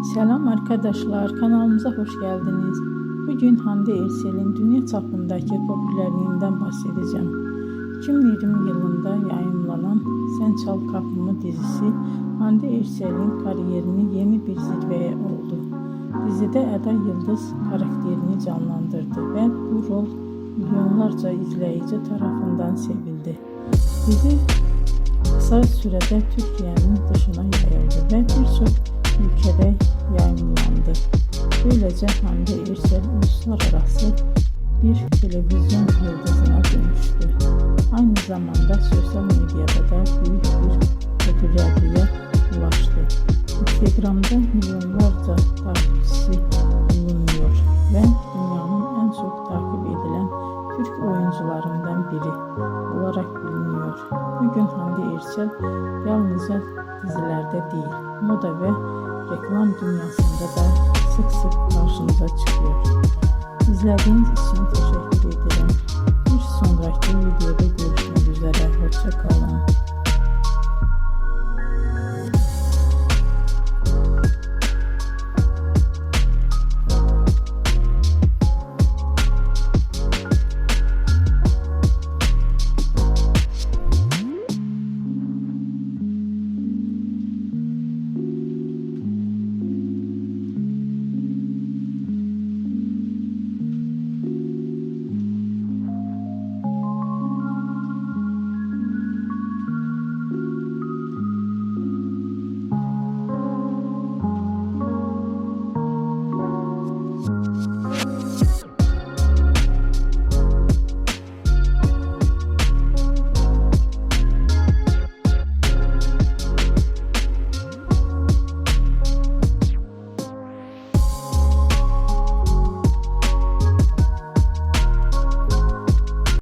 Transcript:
Selam arkadaşlar, kanalımıza hoş geldiniz. Bugün Hande Erçel'in dünya çapındaki popülerliğinden bahsedeceğim. 2020 yılında yayınlanan Sen Çal Kapımı dizisi Hande Erçel'in kariyerini yeni bir zirveye oldu. Dizide Eda Yıldız karakterini canlandırdı ve bu rol milyonlarca izleyici tarafından sevildi. Dizi kısa sürede Türkiye'nin dışına yayıldı ve birçok ülkede yayınlandı. Böylece Hande Erçel uluslararası bir televizyon yıldızına dönüştü. Aynı zamanda sosyal medyada da büyük bir popülerliğe ulaştı. Instagram'da milyonlarca takipçisi bulunuyor ve dünyanın en çok takip edilen Türk oyuncularından biri olarak biliniyor. Bugün Hande Erçel yalnızca dizilerde değil, moda ve reklam dünyasında da sık sık karşımıza çıkıyor. İzlediğiniz için teşekkür ederim. Bir sonraki videoda görüşmek üzere. Hoşça kalın.